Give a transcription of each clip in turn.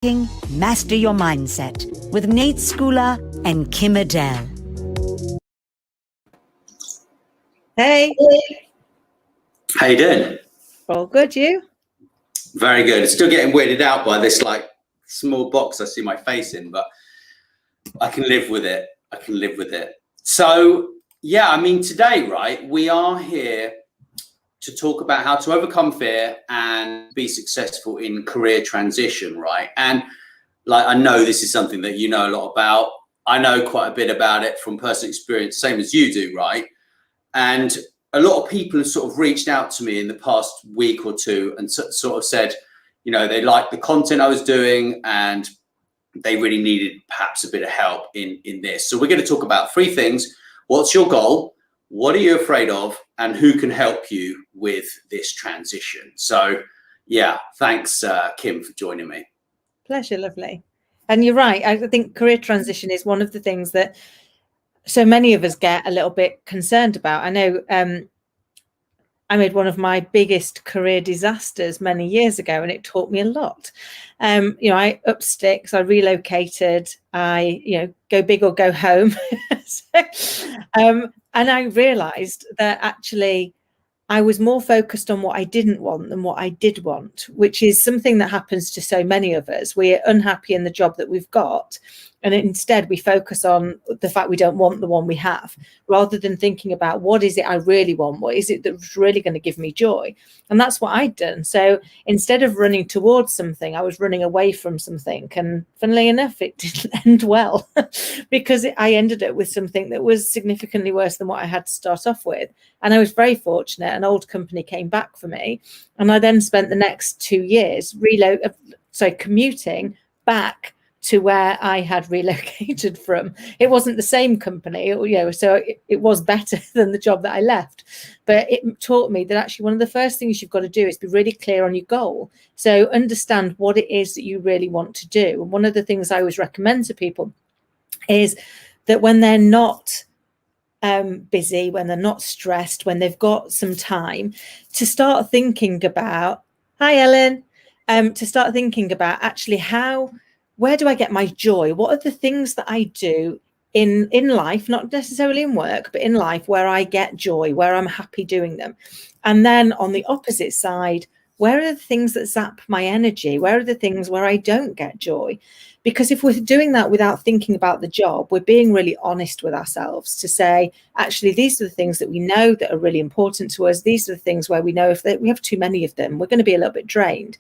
Master Your Mindset with Nate Schooler and Kim Adele. Hey. How you doing? All good, you? Very good. Still getting weirded out by this like small box I see my face in, but I can live with it. So yeah, I mean, today, right, we are here to talk about how to overcome fear and be successful in career transition, right? And like, I know this is something that you know a lot about. I know quite a bit about it from personal experience, same as you do, right? And a lot of people have sort of reached out to me in the past week or two and sort of said, you know, they liked the content I was doing and they really needed perhaps a bit of help in this. So we're going to talk about three things. What's your goal? What are you afraid of? And who can help you with this transition? So yeah, thanks, Kim, for joining me. Pleasure, lovely. And you're right. I think career transition is one of the things that so many of us get a little bit concerned about. I know I made one of my biggest career disasters many years ago, and it taught me a lot. I upped sticks, I relocated, I, go big or go home. And I realized that actually I was more focused on what I didn't want than what I did want, which is something that happens to so many of us. We're unhappy in the job that we've got. And instead we focus on the fact we don't want the one we have, rather than thinking about what is it I really want? What is it that's really going to give me joy? And that's what I'd done. So instead of running towards something, I was running away from something. And funnily enough, it didn't end well because I ended up with something that was significantly worse than what I had to start off with. And I was very fortunate. An old company came back for me. And I then spent the next 2 years commuting back to where I had relocated from. It wasn't the same company, so it was better than the job that I left. But it taught me that actually one of the first things you've got to do is be really clear on your goal. So understand what it is that you really want to do. And one of the things I always recommend to people is that when they're not busy, when they're not stressed, when they've got some time, to start thinking about, hi Ellen, to start thinking about actually where do I get my joy? What are the things that I do in life, not necessarily in work, but in life where I get joy, where I'm happy doing them? And then on the opposite side, where are the things that zap my energy? Where are the things where I don't get joy? Because if we're doing that without thinking about the job, we're being really honest with ourselves to say, actually, these are the things that we know that are really important to us. These are the things where we know if we have too many of them, we're going to be a little bit drained.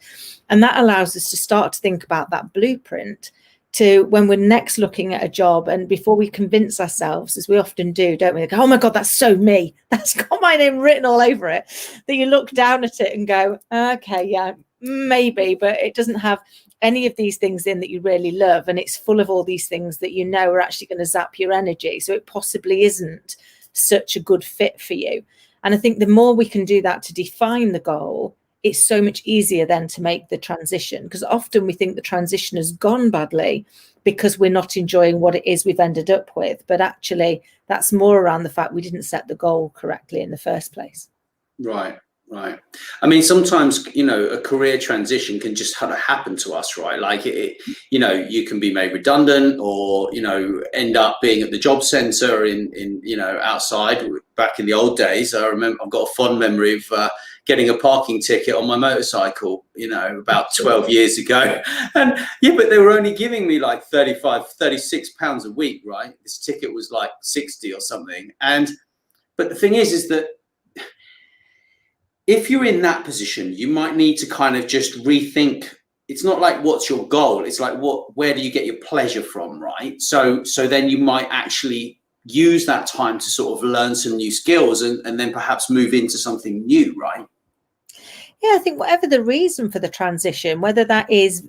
And that allows us to start to think about that blueprint to when we're next looking at a job. And before we convince ourselves, as we often do, don't we? Like, oh my God, that's so me. That's got my name written all over it. That you look down at it and go, okay, yeah, maybe, but it doesn't have any of these things in that you really love, and it's full of all these things that you know are actually going to zap your energy, so it possibly isn't such a good fit for you. And I think the more we can do that to define the goal, it's so much easier then to make the transition, because often we think the transition has gone badly because we're not enjoying what it is we've ended up with, but actually that's more around the fact we didn't set the goal correctly in the first place. Right. I mean, sometimes, a career transition can just kind of happen to us, right? Like, you can be made redundant or, end up being at the job center in outside. Back in the old days, I remember I've got a fond memory of getting a parking ticket on my motorcycle, about 12 years ago. And yeah, but they were only giving me like 36 pounds a week, right? This ticket was like 60 or something. But the thing is that if you're in that position, you might need to kind of just rethink. It's not like what's your goal. It's like where do you get your pleasure from, right? So then you might actually use that time to sort of learn some new skills and then perhaps move into something new, right? Yeah, I think whatever the reason for the transition, whether that is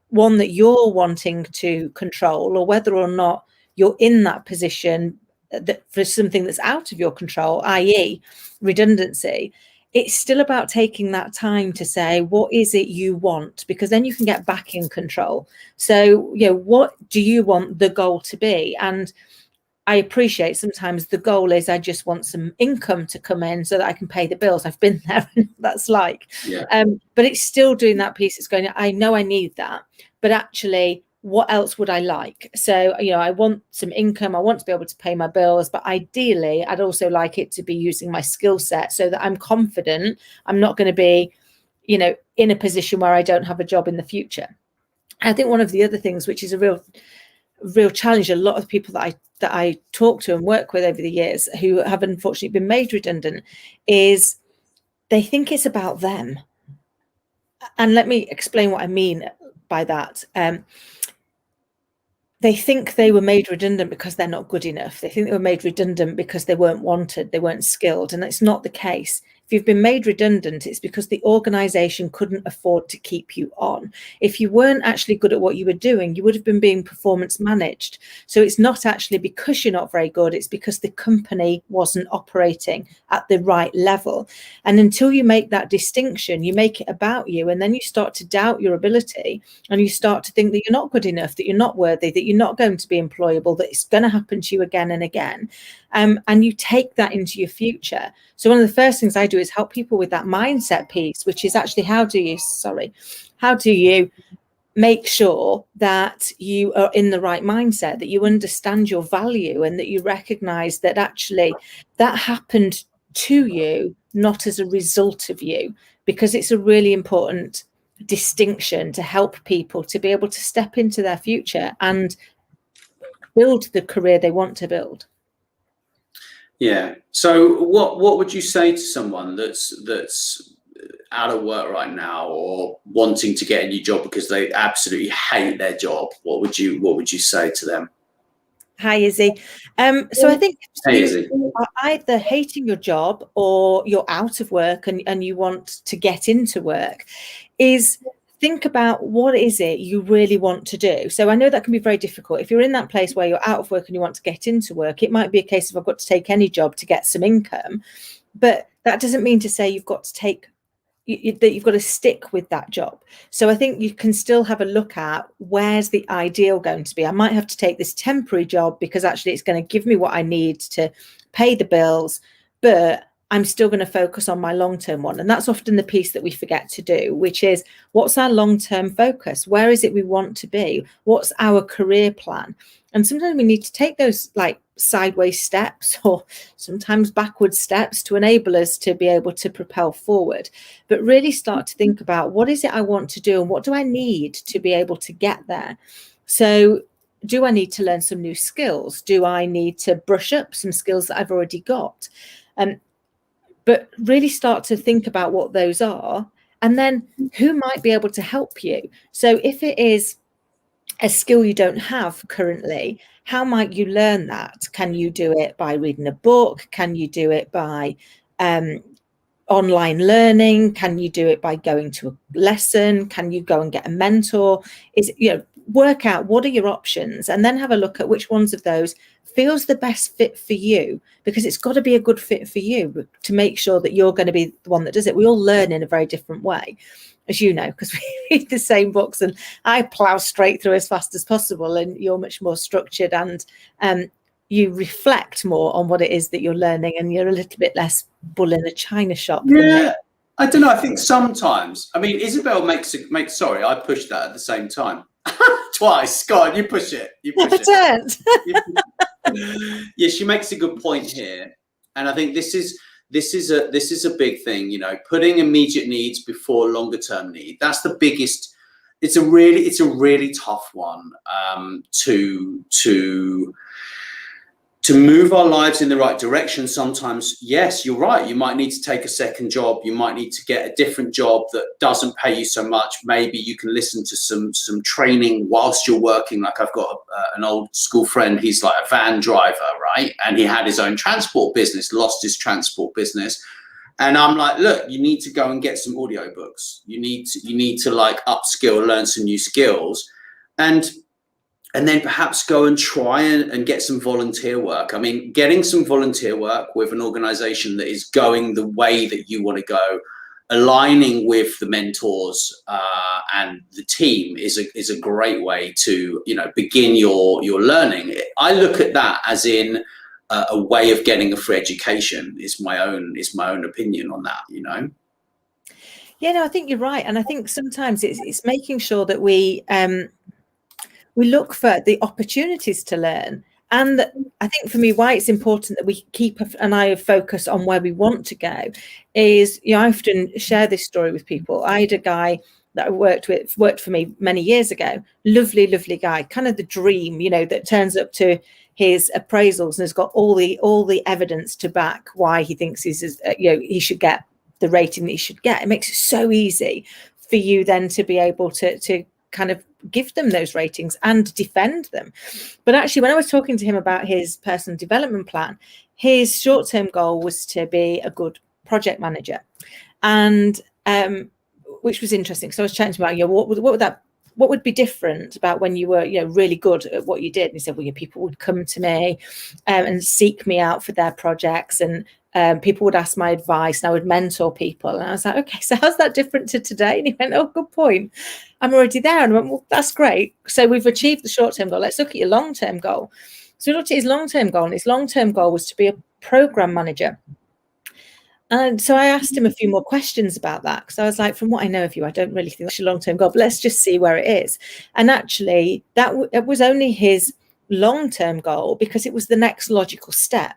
one that you're wanting to control or whether or not you're in that position for something that's out of your control, i.e. redundancy, it's still about taking that time to say, what is it you want? Because then you can get back in control. So, what do you want the goal to be? And I appreciate sometimes the goal is I just want some income to come in so that I can pay the bills. I've been there. That's like, yeah. But it's still doing that piece. It's going, I know I need that, but actually, what else would I like? So, I want some income. I want to be able to pay my bills, but ideally, I'd also like it to be using my skill set so that I'm confident I'm not going to be, in a position where I don't have a job in the future. I think one of the other things, which is a real challenge, a lot of people that I talk to and work with over the years who have unfortunately been made redundant, is they think it's about them. And let me explain what I mean by that. They think they were made redundant because they're not good enough. They think they were made redundant because they weren't wanted, they weren't skilled, and that's not the case. If you've been made redundant, it's because the organisation couldn't afford to keep you on. If you weren't actually good at what you were doing, you would have been being performance managed. So it's not actually because you're not very good, it's because the company wasn't operating at the right level. And until you make that distinction, you make it about you, and then you start to doubt your ability, and you start to think that you're not good enough, that you're not worthy, that you're not going to be employable, that it's going to happen to you again and again. And you take that into your future. So one of the first things I do is help people with that mindset piece, which is actually how do you make sure that you are in the right mindset, that you understand your value, and that you recognize that actually that happened to you, not as a result of you, because it's a really important distinction to help people to be able to step into their future and build the career they want to build. Yeah. So what would you say to someone that's out of work right now or wanting to get a new job because they absolutely hate their job? What would you say to them? Hi, Izzy. So I think Hey, you Izzy. are either hating your job or you're out of work and you want to get into work. Think about what is it you really want to do. So I know that can be very difficult. If you're in that place where you're out of work and you want to get into work, it might be a case of I've got to take any job to get some income. But that doesn't mean to say you've got to stick with that job. So I think you can still have a look at where's the ideal going to be. I might have to take this temporary job because actually it's going to give me what I need to pay the bills, but I'm still going to focus on my long-term one. And that's often the piece that we forget to do, which is what's our long-term focus? Where is it we want to be? What's our career plan? And sometimes we need to take those like sideways steps or sometimes backward steps to enable us to be able to propel forward, but really start to think about what is it I want to do and what do I need to be able to get there. So do I need to learn some new skills? Do I need to brush up some skills that I've already got? But really start to think about what those are, and then who might be able to help you. So if it is a skill you don't have currently, how might you learn that? Can you do it by reading a book? Can you do it by online learning? Can you do it by going to a lesson? Can you go and get a mentor? Work out what are your options, and then have a look at which ones of those feels the best fit for you, because it's got to be a good fit for you to make sure that you're going to be the one that does it. We all learn in a very different way, as you know, because we read the same books, and I plow straight through as fast as possible, and you're much more structured, and you reflect more on what it is that you're learning, and you're a little bit less bull in a china shop. Yeah, I don't know. I think sometimes, I mean, Isabel makes sorry, I pushed that at the same time. Twice. Go on, you push it. Yeah, she makes a good point here, and I think this is a big thing. Putting immediate needs before longer term need. That's the biggest. It's a really tough one to move our lives in the right direction. Sometimes, yes, you're right. You might need to take a second job. You might need to get a different job that doesn't pay you so much. Maybe you can listen to some training whilst you're working. Like I've got an old school friend. He's like a van driver, right? And he had his own transport business, lost his transport business. And I'm like, look, you need to go and get some audiobooks. You need to like upskill, learn some new skills. And then perhaps go and try and get some volunteer work. I mean, getting some volunteer work with an organization that is going the way that you want to go, aligning with the mentors and the team is a great way to begin your learning. I look at that as in a way of getting a free education. Is my own opinion on that. Yeah, no, I think you're right. And I think sometimes it's making sure that we look for the opportunities to learn. And I think for me, why it's important that we keep an eye of focus on where we want to go is, I often share this story with people. I had a guy that I worked for me many years ago. Lovely, lovely guy, kind of the dream, that turns up to his appraisals and has got all the evidence to back why he thinks he should get the rating that he should get. It makes it so easy for you then to be able to kind of give them those ratings and defend them. But actually, when I was talking to him about his personal development plan, his short-term goal was to be a good project manager, and which was interesting. So I was chatting to him about, what would be different about when you were, really good at what you did? And he said, well, people would come to me and seek me out for their projects, and people would ask my advice, and I would mentor people. And I was like, okay, so how's that different to today? And he went, oh, good point. I'm already there. And I went, well, that's great. So we've achieved the short-term goal. Let's look at your long-term goal. So we looked at his long-term goal, and his long-term goal was to be a program manager. And so I asked him a few more questions about that, because I was like, from what I know of you, I don't really think that's your long-term goal, but let's just see where it is. And actually, it was only his long-term goal because it was the next logical step,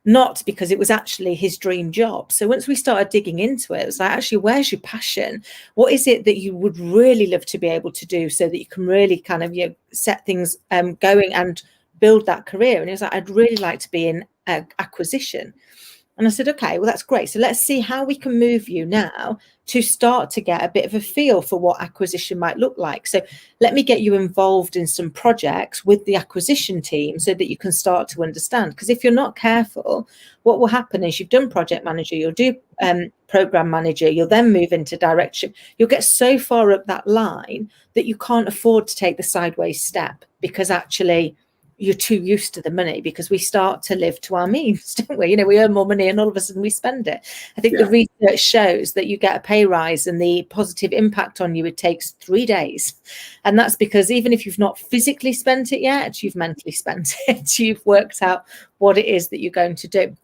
not because it was actually his dream job. So once we started digging into it, it was like, actually, where's your passion? What is it that you would really love to be able to do so that you can really kind of set things going and build that career? And he was like, I'd really like to be in acquisition. And I said, okay, well, that's great. So let's see how we can move you now to start to get a bit of a feel for what acquisition might look like. So let me get you involved in some projects with the acquisition team so that you can start to understand. Because if you're not careful, what will happen is you've done project manager, you'll do program manager, you'll then move into direction. You'll get so far up that line that you can't afford to take the sideways step, because actually you're too used to the money, because we start to live to our means, don't we? We earn more money and all of a sudden we spend it. I think the research shows that you get a pay rise and the positive impact on you, it takes 3 days. And that's because even if you've not physically spent it yet, you've mentally spent it. You've worked out what it is that you're going to do.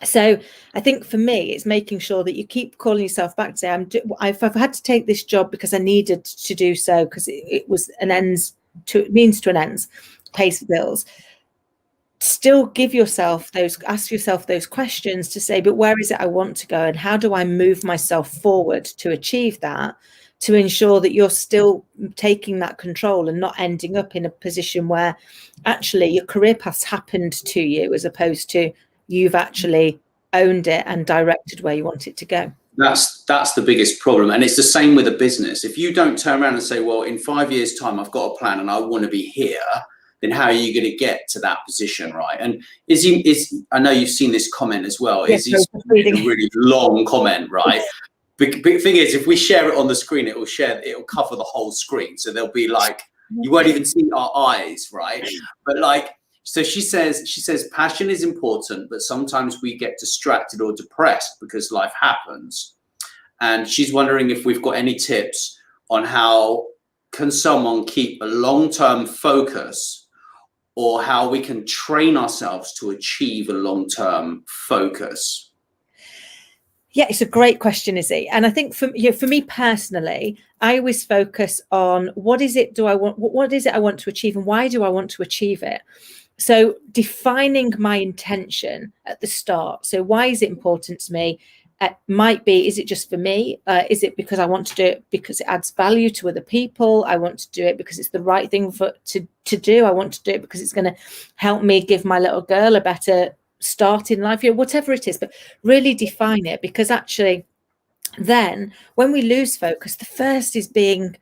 So I think for me, it's making sure that you keep calling yourself back to say, I've had to take this job because I needed to do so, because it was means to an ends, pays the bills. Still ask yourself those questions to say, but where is it I want to go, and how do I move myself forward to achieve that, to ensure that you're still taking that control and not ending up in a position where actually your career path's happened to you, as opposed to you've actually owned it and directed where you want it to go. That's the biggest problem. And it's the same with a business. If you don't turn around and say, well, in 5 years' time, I've got a plan and I want to be here, then how are you going to get to that position, right? And I know you've seen this comment as well. Yes, It's a really long comment, right? Big thing is, if we share it on the screen, it'll cover the whole screen. So there'll be like, you won't even see our eyes, right? But like, so she says, passion is important, but sometimes we get distracted or depressed because life happens. And she's wondering if we've got any tips on how can someone keep a long-term focus, or how we can train ourselves to achieve a long-term focus. Yeah, it's a great question, Izzy. And I think for me personally, I always focus on what is it I want to achieve, and why do I want to achieve it? So defining my intention at the start. So why is it important to me? Might be, is it just for me? Is it because I want to do it because it adds value to other people? I want to do it because it's the right thing to do. I want to do it because it's going to help me give my little girl a better start in life, whatever it is. But really define it, because actually then when we lose focus, the first is being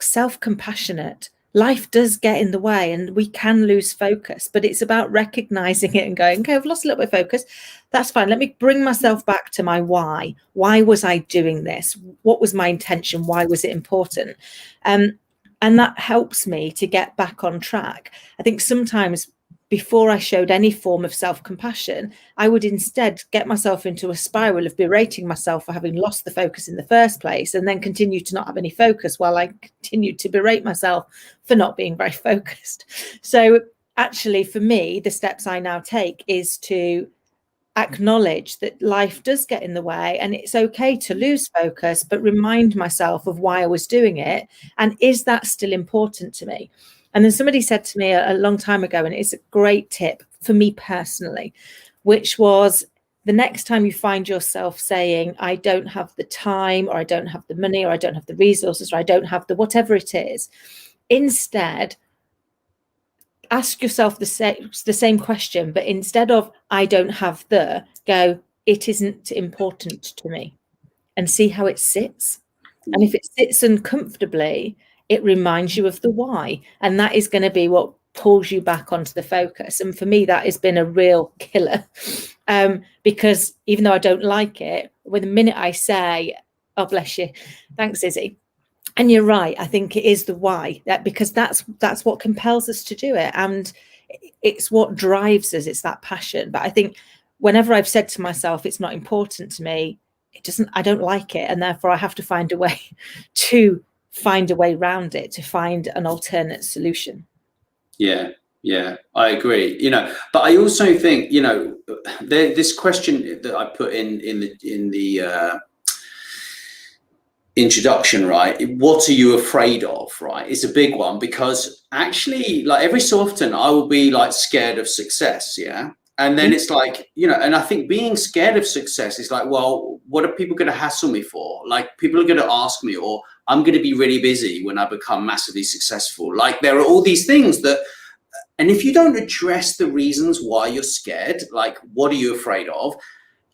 self-compassionate. Life does get in the way and we can lose focus, but it's about recognizing it and going, okay, I've lost a little bit of focus. That's fine. Let me bring myself back to my why. Why was I doing this? What was my intention? Why was it important? And that helps me to get back on track. I think sometimes before I showed any form of self-compassion, I would instead get myself into a spiral of berating myself for having lost the focus in the first place, and then continue to not have any focus while I continued to berate myself for not being very focused. So actually, for me, the steps I now take is to acknowledge that life does get in the way and it's okay to lose focus, but remind myself of why I was doing it. And is that still important to me? And then somebody said to me a long time ago, and it's a great tip for me personally, which was, the next time you find yourself saying, I don't have the time, or I don't have the money, or I don't have the resources, or I don't have the whatever it is, instead, ask yourself the same question, but instead of I don't have the, go, it isn't important to me, and see how it sits. And if it sits uncomfortably, it reminds you of the why. And that is going to be what pulls you back onto the focus. And for me, that has been a real killer, because even though I don't like it, with the minute I say, oh, bless you, thanks, Izzy. And you're right, I think it is the why, because that's what compels us to do it. And it's what drives us. It's that passion. But I think whenever I've said to myself, it's not important to me, I don't like it. And therefore I have to find a way around it, to find an alternate solution. Yeah, I agree. But I also think, this question that I put in the introduction, right? What are you afraid of, right? It's a big one, because actually, like, every so often I will be like scared of success. Yeah. And then it's like, and I think being scared of success is like, well, what are people going to hassle me for? Like, people are going to ask me, or I'm going to be really busy when I become massively successful. Like, there are all these things that, and if you don't address the reasons why you're scared, like, what are you afraid of?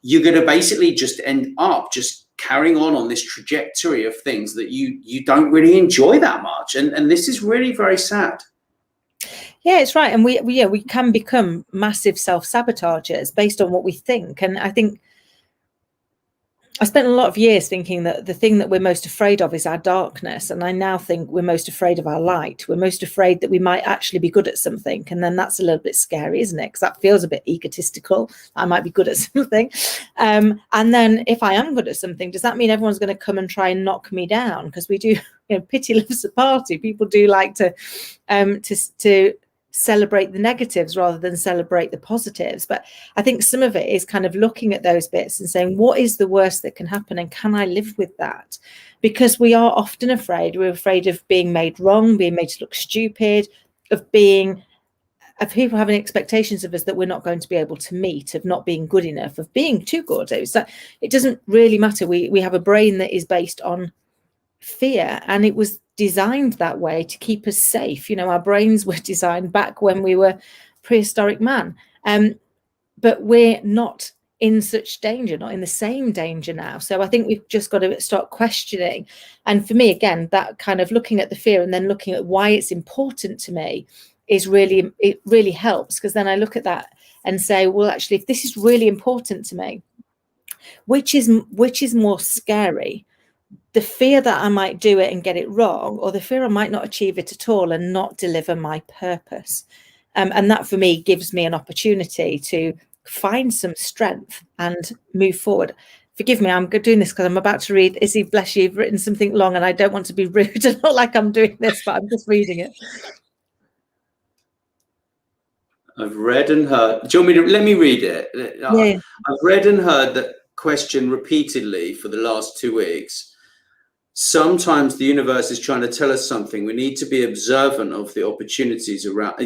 You're going to basically just end up just carrying on this trajectory of things that you don't really enjoy that much. And this is really very sad. Yeah, it's right. And we can become massive self-sabotagers based on what we think. And I think I spent a lot of years thinking that the thing that we're most afraid of is our darkness. And I now think we're most afraid of our light. We're most afraid that we might actually be good at something. And then that's a little bit scary, isn't it? Because that feels a bit egotistical. I might be good at something. And then if I am good at something, does that mean everyone's going to come and try and knock me down? Because we do, pity loves a party. People do like to celebrate the negatives rather than celebrate the positives. But I think some of it is kind of looking at those bits and saying, what is the worst that can happen, and can I live with that? Because we are often afraid. We're afraid of being made wrong, being made to look stupid, of people having expectations of us that we're not going to be able to meet, of not being good enough, of being too good. It's like, it doesn't really matter. We have a brain that is based on fear, and it was designed that way to keep us safe. Our brains were designed back when we were prehistoric man, but we're not in such danger, not in the same danger now. So I think we've just got to start questioning. And for me, again, that kind of looking at the fear and then looking at why it's important to me it really helps, because then I look at that and say, well, actually, if this is really important to me, which is more scary? The fear that I might do it and get it wrong, or the fear I might not achieve it at all and not deliver my purpose. And that for me gives me an opportunity to find some strength and move forward. Forgive me, I'm doing this because I'm about to read. Izzy, bless you, you've written something long and I don't want to be rude and not like I'm doing this, but I'm just reading it. I've read and heard. Do you want me to let me read it? Yeah. I've read and heard that question repeatedly for the last 2 weeks. Sometimes the universe is trying to tell us something. We need to be observant of the opportunities around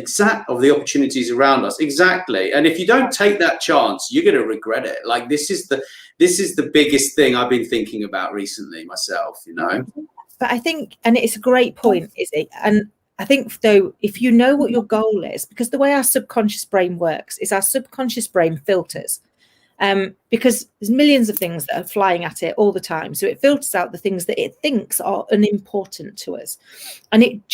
us. Exactly. And if you don't take that chance, you're going to regret it. Like, this is the biggest thing I've been thinking about recently myself, But I think, and it's a great point, Izzy. And I think, though, if you know what your goal is, because the way our subconscious brain works is our subconscious brain filters. Because there's millions of things that are flying at it all the time. So it filters out the things that it thinks are unimportant to us. And it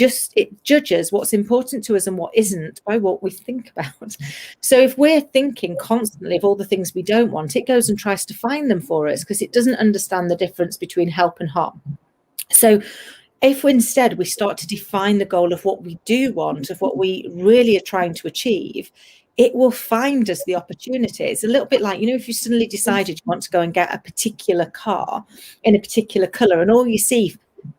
judges what's important to us and what isn't by what we think about. So if we're thinking constantly of all the things we don't want, it goes and tries to find them for us, because it doesn't understand the difference between help and harm. So if instead we start to define the goal of what we do want, of what we really are trying to achieve, it will find us the opportunity. It's a little bit like, if you suddenly decided you want to go and get a particular car in a particular color, and all you see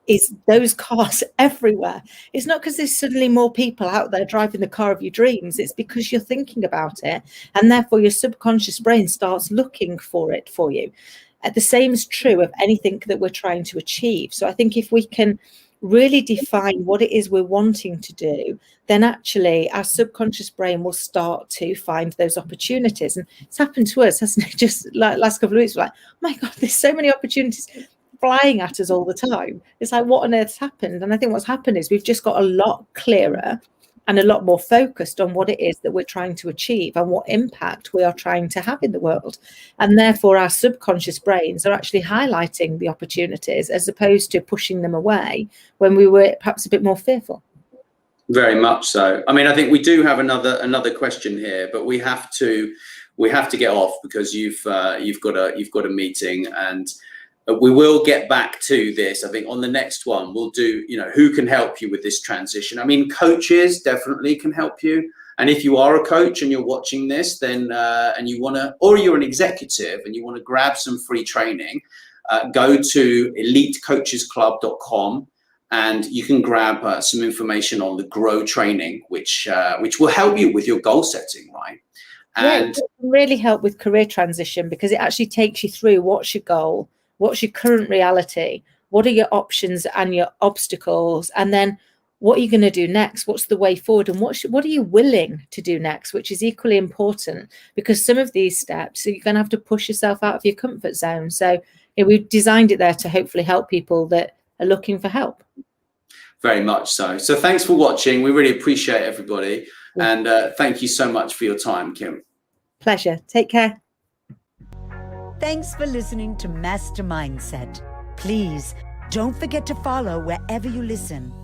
is those cars everywhere. It's not because there's suddenly more people out there driving the car of your dreams. It's because you're thinking about it, and therefore your subconscious brain starts looking for it for you. The same is true of anything that we're trying to achieve. So I think if we can really define what it is we're wanting to do, then actually our subconscious brain will start to find those opportunities. And it's happened to us, hasn't it? Just like last couple of weeks, we're like, oh my God, there's so many opportunities flying at us all the time. It's like, what on earth's happened? And I think what's happened is we've just got a lot clearer and a lot more focused on what it is that we're trying to achieve and what impact we are trying to have in the world. And therefore our subconscious brains are actually highlighting the opportunities as opposed to pushing them away when we were perhaps a bit more fearful. Very much so. I mean, I think we do have another question here, but we have to get off because you've got a meeting, and we will get back to this. I think on the next one, we'll do, who can help you with this transition. I mean, coaches definitely can help you. And if you are a coach and you're watching this, then, and you want to, or you're an executive and you want to grab some free training, go to elitecoachesclub.com and you can grab some information on the Grow training, which will help you with your goal setting, right? And it can really help with career transition because it actually takes you through what's your goal, what's your current reality, what are your options and your obstacles, and then what are you going to do next? What's the way forward, and what are you willing to do next, which is equally important because some of these steps you're going to have to push yourself out of your comfort zone. So we've designed it there to hopefully help people that are looking for help. Very much so. So thanks for watching. We really appreciate everybody. And thank you so much for your time, Kim. Pleasure. Take care. Thanks for listening to Master Mindset. Please don't forget to follow wherever you listen.